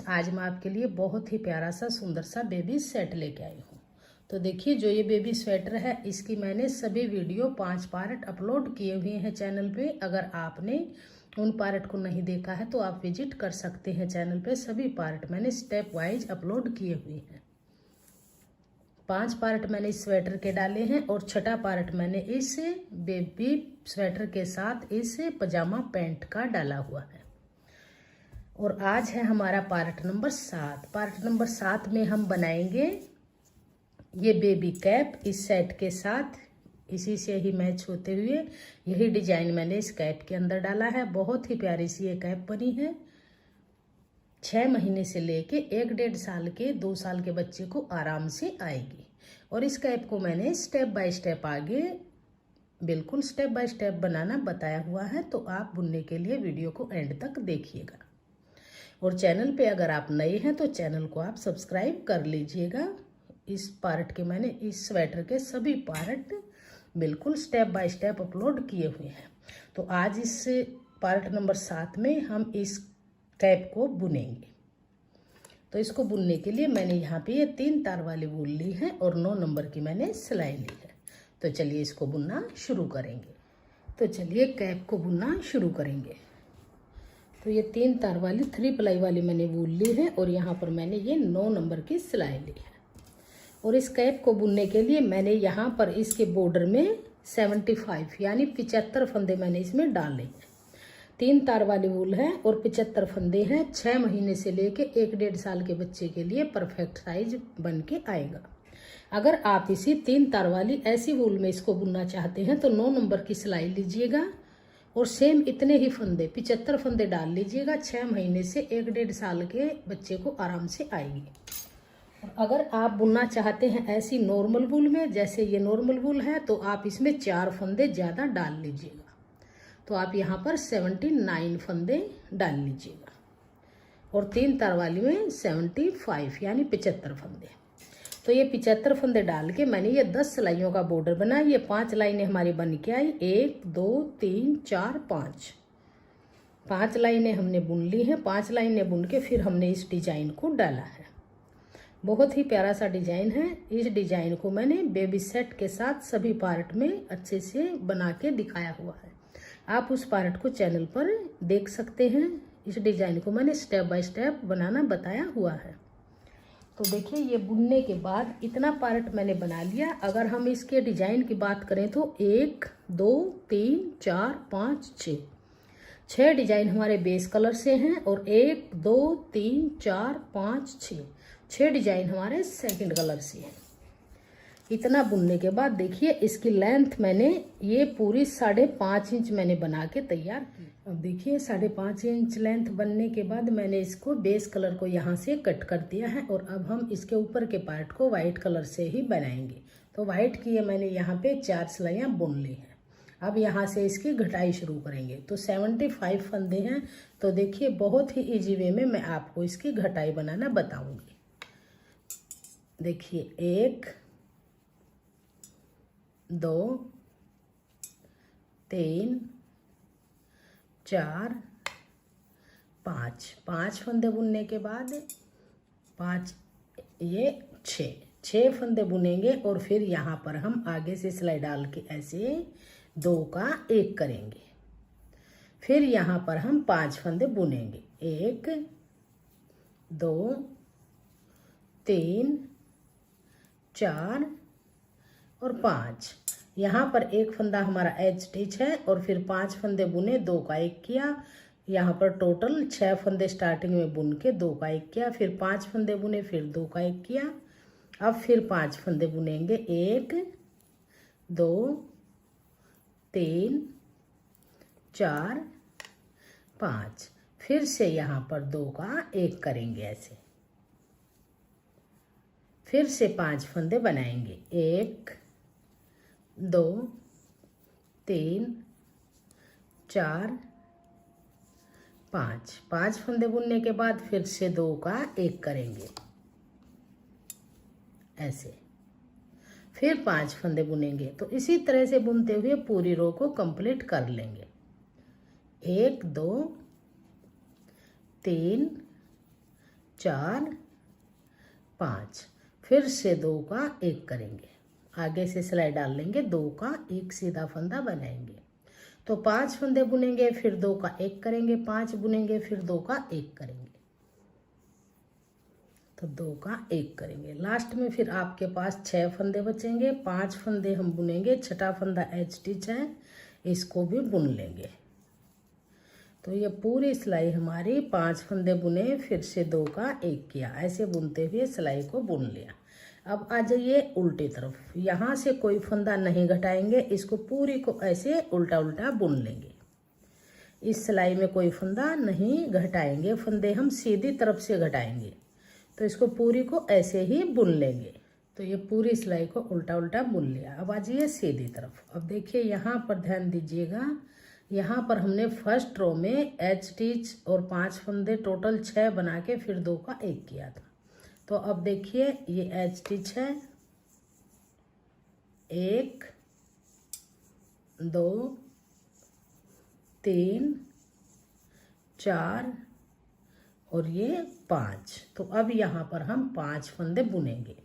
आज मैं आपके लिए बहुत ही प्यारा सा सुंदर सा बेबी सेट लेके आई हूँ। तो देखिए, जो ये बेबी स्वेटर है इसकी मैंने सभी वीडियो 5 पार्ट अपलोड किए हुए हैं चैनल पे। अगर आपने उन पार्ट को नहीं देखा है तो आप विजिट कर सकते हैं चैनल पे। सभी पार्ट मैंने स्टेप वाइज अपलोड किए हुए हैं। 5 पार्ट मैंने इस स्वेटर के डाले हैं और छठा पार्ट मैंने इस बेबी स्वेटर के साथ इस पजामा पैंट का डाला हुआ है। और आज है हमारा पार्ट नंबर 7। पार्ट नंबर 7 में हम बनाएंगे ये बेबी कैप इस सेट के साथ, इसी से ही मैच होते हुए यही डिजाइन मैंने इस कैप के अंदर डाला है। बहुत ही प्यारी सी ये कैप बनी है। 6 महीने से लेके 1-1.5 साल के 2 साल के बच्चे को आराम से आएगी। और इस कैप को मैंने स्टेप बाय स्टेप आगे बिल्कुल स्टेप बाय स्टेप बनाना बताया हुआ है, तो आप बुनने के लिए वीडियो को एंड तक देखिएगा। और चैनल पे अगर आप नए हैं तो चैनल को आप सब्सक्राइब कर लीजिएगा। इस पार्ट के मैंने इस स्वेटर के सभी पार्ट बिल्कुल स्टेप बाय स्टेप अपलोड किए हुए हैं। तो आज इस पार्ट नंबर 7 में हम इस कैप को बुनेंगे। तो इसको बुनने के लिए मैंने यहाँ पे ये 3 तार वाली वूल ली है और 9 नंबर की मैंने सिलाई ली है। तो चलिए इसको बुनना शुरू करेंगे। तो चलिए कैप को बुनना शुरू करेंगे। तो ये 3 तार वाली 3 प्लाई वाली मैंने वूल ली है और यहाँ पर मैंने ये 9 नंबर की सिलाई ली है। और इस कैप को बुनने के लिए मैंने यहाँ पर इसके बॉर्डर में 75 यानी 75 फंदे मैंने इसमें डाले हैं। 3 तार वाली वूल है और 75 फंदे हैं। 6 महीने से लेके 1-1.5 साल के बच्चे के लिए परफेक्ट साइज बन के आएगा। अगर आप इसी 3 तार वाली ऐसी वूल में इसको बुनना चाहते हैं तो 9 नंबर की सिलाई लीजिएगा और सेम इतने ही फंदे 75 फंदे डाल लीजिएगा। 6 महीने से 1-1.5 साल के बच्चे को आराम से आएगी। और अगर आप बुनना चाहते हैं ऐसी नॉर्मल वूल में, जैसे ये नॉर्मल वूल है, तो आप इसमें 4 फंदे ज़्यादा डाल लीजिएगा। तो आप यहाँ पर 79 फंदे डाल लीजिएगा और 3 तार वाली में 75 यानी 75 फंदे। तो ये 75 फंदे डाल के मैंने ये 10 सिलाइयों का बॉर्डर बनाया। ये 5 लाइनें हमारी बन के आई। 1 2 3 4 5 लाइनें हमने बुन ली हैं। 5 लाइनें बुन के फिर हमने इस डिजाइन को डाला है। बहुत ही प्यारा सा डिजाइन है। इस डिजाइन को मैंने बेबी सेट के साथ सभी पार्ट में अच्छे से बना के दिखाया हुआ है। आप उस पार्ट को चैनल पर देख सकते हैं। इस डिजाइन को मैंने स्टेप बाय स्टेप बनाना बताया हुआ है। तो देखिए, ये बुनने के बाद इतना पार्ट मैंने बना लिया। अगर हम इसके डिजाइन की बात करें तो 1 2 3 4 5 6 डिजाइन हमारे बेस कलर से हैं और 1 2 3 4 5 6 डिजाइन हमारे सेकंड कलर से हैं। इतना बुनने के बाद देखिए, इसकी लेंथ मैंने ये पूरी 5.5 इंच मैंने बना के तैयार की। अब देखिए, 5.5 इंच लेंथ बनने के बाद मैंने इसको बेस कलर को यहाँ से कट कर दिया है और अब हम इसके ऊपर के पार्ट को वाइट कलर से ही बनाएंगे। तो वाइट की मैंने यहाँ पे 4 सिलाइयाँ बुन ली हैं। अब यहाँ से इसकी घटाई शुरू करेंगे। तो 75 फंदे हैं। तो देखिए, बहुत ही इजी वे में मैं आपको इसकी घटाई बनाना बताऊंगी। देखिए, 1 2 3 4 5 फंदे बुनने के बाद 5 ये 6 फंदे बुनेंगे और फिर यहाँ पर हम आगे से सिलाई डाल के ऐसे 2 का 1 करेंगे। फिर यहाँ पर हम 5 फंदे बुनेंगे। 1 2 3 4 और 5। यहाँ पर 1 फंदा हमारा एज स्टिच है और फिर 5 फंदे बुने, 2 का 1 किया। यहाँ पर टोटल 6 फंदे स्टार्टिंग में बुन के 2 का 1 किया। फिर 5 फंदे बुने, फिर 2 का 1 किया। अब फिर 5 फंदे बुनेंगे। 1 2 3 4 5। फिर से यहाँ पर 2 का 1 करेंगे ऐसे। फिर से 5 फंदे बनाएंगे। 1 2 3 4 5 फंदे बुनने के बाद फिर से 2 का 1 करेंगे ऐसे। फिर 5 फंदे बुनेंगे। तो इसी तरह से बुनते हुए पूरी रो को कंप्लीट कर लेंगे। 1 2 3 4 5, फिर से 2 का 1 करेंगे, आगे से सिलाई डाल लेंगे, 2 का 1 सीधा फंदा बनाएंगे। तो 5 फंदे बुनेंगे, फिर 2 का 1 करेंगे, 5 बुनेंगे, फिर 2 का 1 करेंगे, तो 2 का 1 करेंगे। लास्ट में फिर आपके पास 6 फंदे बचेंगे, 5 फंदे हम बुनेंगे, छठा फंदा एज स्टिच है, इसको भी बुन लेंगे। तो ये पूरी सिलाई हमारी 5 फंदे बुने, फिर से 2 का 1 किया, ऐसे बुनते हुए सिलाई को बुन लिया। अब आ जाइए उल्टी तरफ, यहाँ से कोई फंदा नहीं घटाएंगे, इसको पूरी को ऐसे उल्टा उल्टा बुन लेंगे। इस सिलाई में कोई फंदा नहीं घटाएंगे, फंदे हम सीधी तरफ से घटाएंगे। तो इसको पूरी को ऐसे ही बुन लेंगे। तो ये पूरी सिलाई को उल्टा उल्टा बुन लिया। अब आ जाइए सीधी तरफ। अब देखिए यहाँ पर ध्यान दीजिएगा, यहाँ पर हमने फर्स्ट रो में एज स्टिच और 5 फंदे टोटल 6 बना के फिर 2 का 1 किया था। तो अब देखिए ये एज स्टिच है, 1 2 3 4 और ये 5। तो अब यहाँ पर हम 5 फंदे बुनेंगे।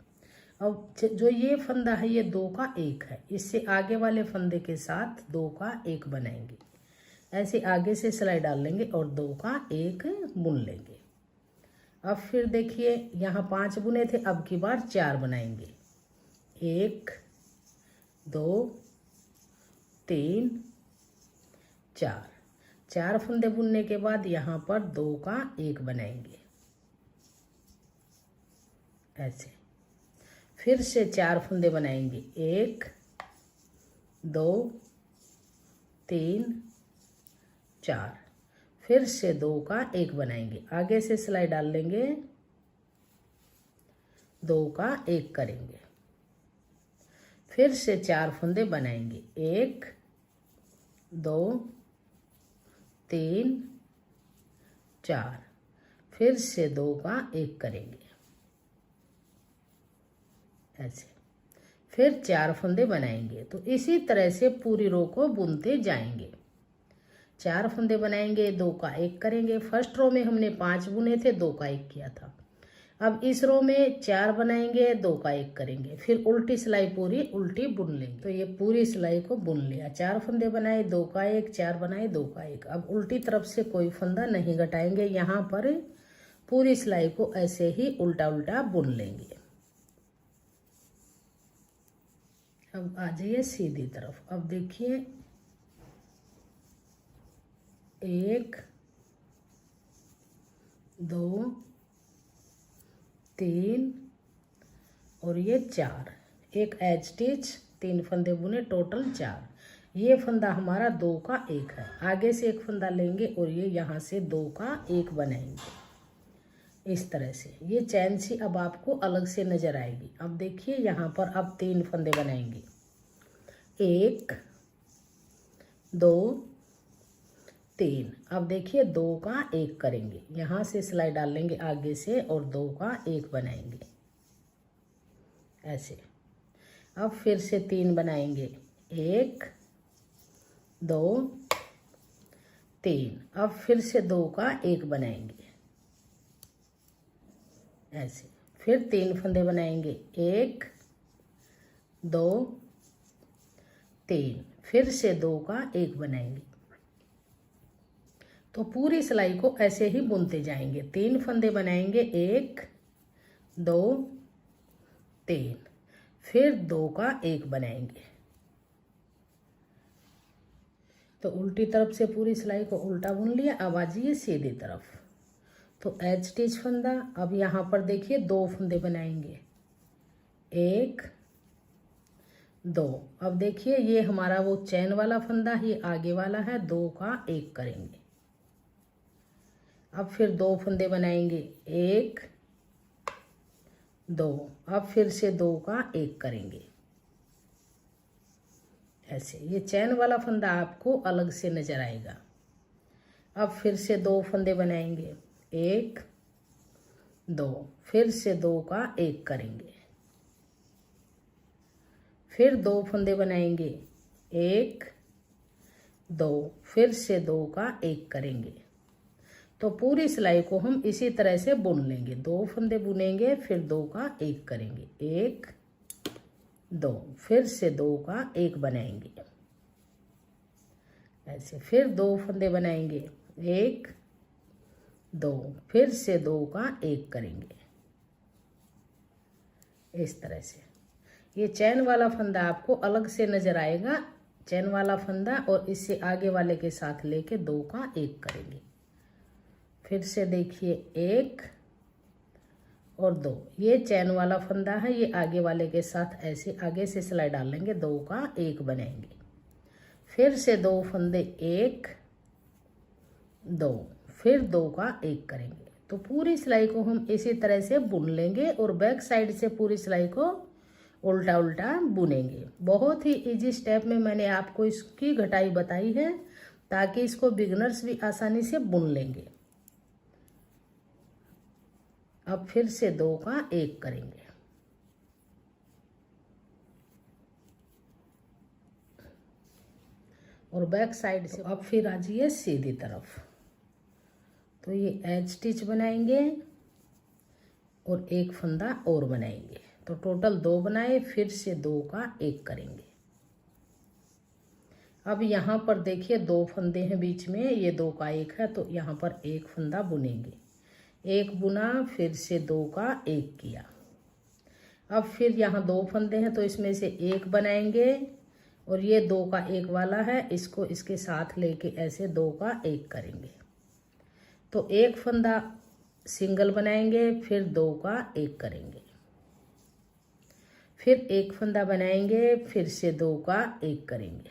अब जो ये फंदा है ये 2 का 1 है, इससे आगे वाले फंदे के साथ 2 का 1 बनाएंगे, ऐसे आगे से सिलाई डाल लेंगे और 2 का 1 बुन लेंगे। अब फिर देखिए यहाँ 5 बुने थे, अब की बार 4 बनाएंगे, 1 2 3 4। 4 फंदे बुनने के बाद यहाँ पर 2 का 1 बनाएंगे, ऐसे फिर से 4 फंदे बनाएंगे, 1 2 3 4, फिर से 2 का 1 बनाएंगे, आगे से सिलाई डाल लेंगे, 2 का 1 करेंगे, फिर से 4 फंदे बनाएंगे, 1 2 3 4, फिर से 2 का 1 करेंगे, ऐसे फिर 4 फंदे बनाएंगे। तो इसी तरह से पूरी रो को बुनते जाएंगे। 4 फंदे बनाएंगे, 2 का 1 करेंगे। फर्स्ट रो में हमने 5 बुने थे, 2 का 1 किया था। अब इस रो में 4 बनाएंगे, 2 का 1 करेंगे, फिर उल्टी सिलाई पूरी उल्टी बुन लेंगे। तो ये पूरी सिलाई को बुन लिया। 4 फंदे बनाए, 2 का 1, 4 बनाए, 2 का 1। अब उल्टी तरफ से कोई फंदा नहीं घटाएंगे, यहाँ पर पूरी सिलाई को ऐसे ही उल्टा उल्टा बुन लेंगे। अब आ जाइए सीधी तरफ। अब देखिए 1 2 3 और ये 4, एक एज स्टिच, 3 फंदे बुने, टोटल 4। ये फंदा हमारा 2 का 1 है, आगे से एक फंदा लेंगे और ये यहाँ से 2 का 1 बनाएंगे, इस तरह से। ये चैन सी अब आपको अलग से नजर आएगी। अब देखिए यहाँ पर अब 3 फंदे बनाएंगे, 1 2 3। अब देखिए 2 का 1 करेंगे, यहाँ से सिलाई डाल लेंगे आगे से और 2 का 1 बनाएंगे, ऐसे। अब फिर से 3 बनाएंगे, 1 2 3। अब फिर से 2 का 1 बनाएंगे, ऐसे। फिर 3 फंदे बनाएंगे, 1 2 3, फिर से 2 का 1 बनाएंगे। तो पूरी सिलाई को ऐसे ही बुनते जाएंगे। 3 फंदे बनाएंगे, 1 2 3, फिर 2 का 1 बनाएंगे। तो उल्टी तरफ से पूरी सिलाई को उल्टा बुन लिया। अब आ जाइए सीधी तरफ। तो एज स्टिच फंदा, अब यहाँ पर देखिए 2 फंदे बनाएंगे, 1 2। अब देखिए ये हमारा वो चैन वाला फंदा, ये आगे वाला है, 2 का 1 करेंगे। अब फिर 2 फंदे बनाएंगे, 1 2। अब फिर से 2 का 1 करेंगे, ऐसे। ये चैन वाला फंदा आपको अलग से नजर आएगा। अब फिर से 2 फंदे बनाएंगे, 1 2, फिर से 2 का 1 करेंगे, फिर 2 फंदे बनाएंगे, 1 2, फिर से 2 का 1 करेंगे। तो पूरी सिलाई को हम इसी तरह से बुन लेंगे। 2 फंदे बुनेंगे, फिर 2 का 1 करेंगे, 1 2, फिर से 2 का 1 बनाएंगे ऐसे, फिर 2 फंदे बनाएंगे, 1 2, फिर से 2 का 1 करेंगे इस तरह से। ये चैन वाला फंदा आपको अलग से नजर आएगा, चैन वाला फंदा, और इससे आगे वाले के साथ लेके 2 का 1 करेंगे। फिर से देखिए 1 और 2, ये चैन वाला फंदा है, ये आगे वाले के साथ ऐसे आगे से सिलाई डाल लेंगे, 2 का 1 बनाएंगे। फिर से 2 फंदे, 1 2, फिर 2 का 1 करेंगे। तो पूरी सिलाई को हम इसी तरह से बुन लेंगे और बैक साइड से पूरी सिलाई को उल्टा उल्टा बुनेंगे। बहुत ही इजी स्टेप में मैंने आपको इसकी घटाई बताई है, ताकि इसको बिगिनर्स भी आसानी से बुन लेंगे। अब फिर से 2 का 1 करेंगे, और बैक साइड से अब फिर आ जाइए सीधी तरफ। तो ये एज स्टिच बनाएंगे और 1 फंदा और बनाएंगे, तो टोटल 2 बनाए, फिर से 2 का 1 करेंगे। अब यहाँ पर देखिए 2 फंदे हैं बीच में, ये 2 का 1 है, तो यहाँ पर 1 फंदा बुनेंगे, 1 बुना, फिर से 2 का 1 किया। अब फिर यहाँ 2 फंदे हैं, तो इसमें से 1 बनाएंगे, और ये 2 का 1 वाला है, इसको इसके साथ लेके ऐसे 2 का 1 करेंगे। तो 1 फंदा सिंगल बनाएंगे, फिर 2 का 1 करेंगे, फिर 1 फंदा बनाएंगे, फिर से 2 का 1 करेंगे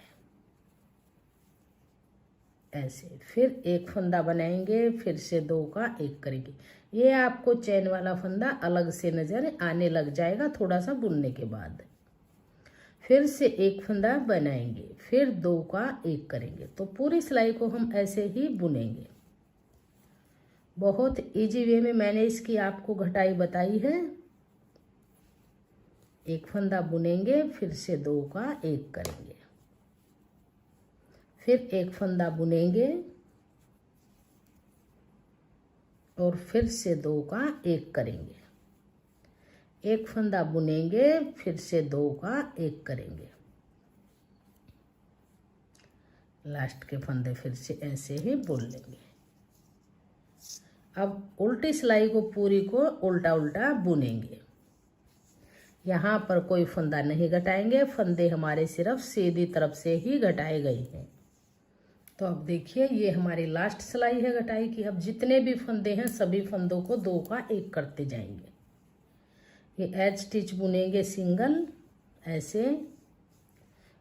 ऐसे, फिर 1 फंदा बनाएंगे, फिर से 2 का 1 करेंगे। ये आपको चैन वाला फंदा अलग से नजर आने लग जाएगा थोड़ा सा बुनने के बाद। फिर से 1 फंदा बनाएंगे, फिर 2 का 1 करेंगे। तो पूरी सिलाई को हम ऐसे ही बुनेंगे। बहुत इजी वे में मैंने इसकी आपको घटाई बताई है। 1 फंदा बुनेंगे, फिर से 2 का 1 करेंगे, फिर 1 फंदा बुनेंगे और फिर से 2 का 1 करेंगे, 1 फंदा बुनेंगे, फिर से 2 का 1 करेंगे, लास्ट के फंदे फिर से ऐसे ही बुन लेंगे। अब उल्टी सिलाई को पूरी को उल्टा उल्टा बुनेंगे। यहाँ पर कोई फंदा नहीं घटाएंगे, फंदे हमारे सिर्फ सीधी तरफ से ही घटाए गए हैं। तो अब देखिए ये हमारी लास्ट सिलाई है घटाई की। अब जितने भी फंदे हैं सभी फंदों को 2 का 1 करते जाएंगे। ये एज स्टिच बुनेंगे सिंगल ऐसे,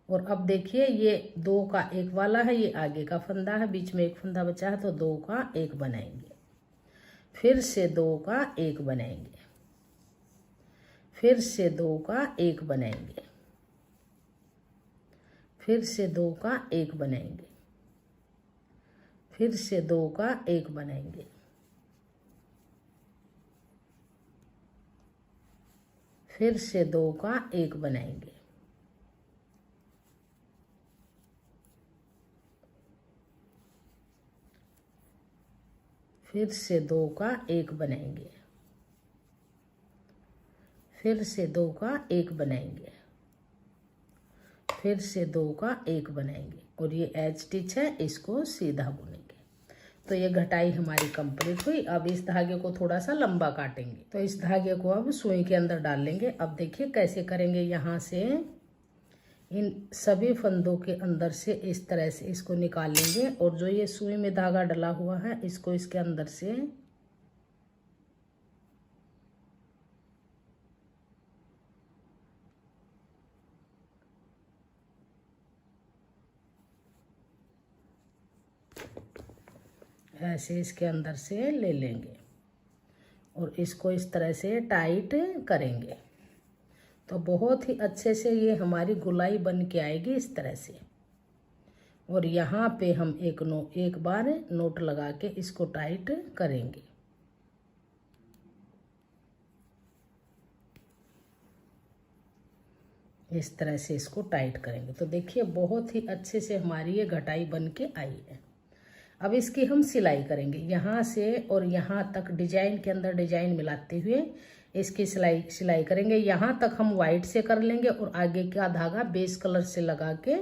और अब देखिए ये 2 का 1 वाला है, ये आगे का फंदा है, बीच में 1 फंदा बचा है, तो 2 का 1 बनाएंगे, फिर से 2 का 1 बनाएंगे, फिर से 2 का 1 बनाएंगे, फिर से 2 का 1 बनाएंगे, फिर से 2 का 1 बनाएंगे, फिर से 2 का 1 बनाएंगे, फिर से 2 का 1 बनाएंगे, फिर से 2 का 1 बनाएंगे, फिर से 2 का 1 बनाएंगे, और ये एज स्टिच है, इसको सीधा बुनेंगे। तो ये घटाई हमारी कंप्लीट हुई। अब इस धागे को थोड़ा सा लंबा काटेंगे, तो इस धागे को अब सुई के अंदर डाल लेंगे। अब देखिए कैसे करेंगे, यहाँ से इन सभी फंदों के अंदर से इस तरह से इसको निकाल लेंगे, और जो ये सुई में धागा डला हुआ है इसको इसके अंदर से ऐसे इसके अंदर से ले लेंगे और इसको इस तरह से टाइट करेंगे। तो बहुत ही अच्छे से ये हमारी गोलाई बन के आएगी इस तरह से। और यहाँ पे हम एक बार नोट लगा के इसको टाइट करेंगे। इस तरह से इसको टाइट करेंगे। तो देखिए बहुत ही अच्छे से हमारी ये घटाई बन के आई है। अब इसकी हम सिलाई करेंगे। यहाँ से और यहाँ तक डिजाइन के अंदर डिजाइन मिलाते हुए इसकी सिलाई करेंगे। यहाँ तक हम वाइट से कर लेंगे और आगे का धागा बेस कलर से लगा के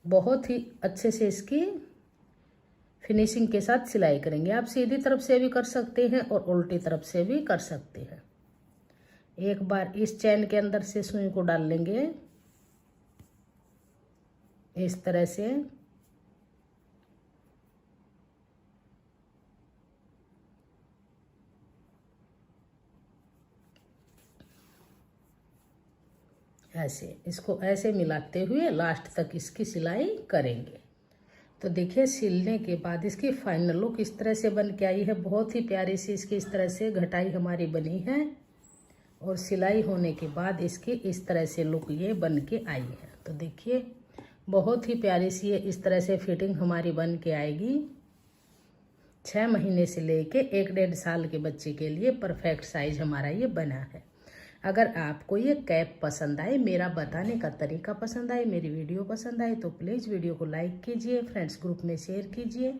बहुत ही अच्छे से इसकी फिनिशिंग के साथ सिलाई करेंगे। आप सीधी तरफ से भी कर सकते हैं और उल्टी तरफ से भी कर सकते हैं। एक बार इस चैन के अंदर से सुई को डाल लेंगे इस तरह से। ऐसे इसको ऐसे मिलाते हुए लास्ट तक इसकी सिलाई करेंगे। तो देखिए सिलने के बाद इसकी फाइनल लुक इस तरह से बन के आई है। बहुत ही प्यारी सी इसकी इस तरह से घटाई हमारी बनी है और सिलाई होने के बाद इसकी इस तरह से लुक ये बन के आई है। तो देखिए बहुत ही प्यारी सी ये इस तरह से फिटिंग हमारी बन के आएगी। 6 महीने से लेके 1-1.5 साल के बच्चे के लिए परफेक्ट साइज हमारा ये बना है। अगर आपको ये कैप पसंद आए, मेरा बताने का तरीका पसंद आए, मेरी वीडियो पसंद आए तो प्लीज़ वीडियो को लाइक कीजिए, फ्रेंड्स ग्रुप में शेयर कीजिए।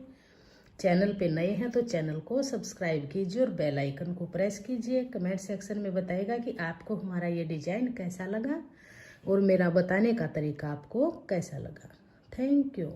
चैनल पे नए हैं तो चैनल को सब्सक्राइब कीजिए और बेल आइकन को प्रेस कीजिए। कमेंट सेक्शन में बताइएगा कि आपको हमारा ये डिजाइन कैसा लगा और मेरा बताने का तरीका आपको कैसा लगा। Thank you.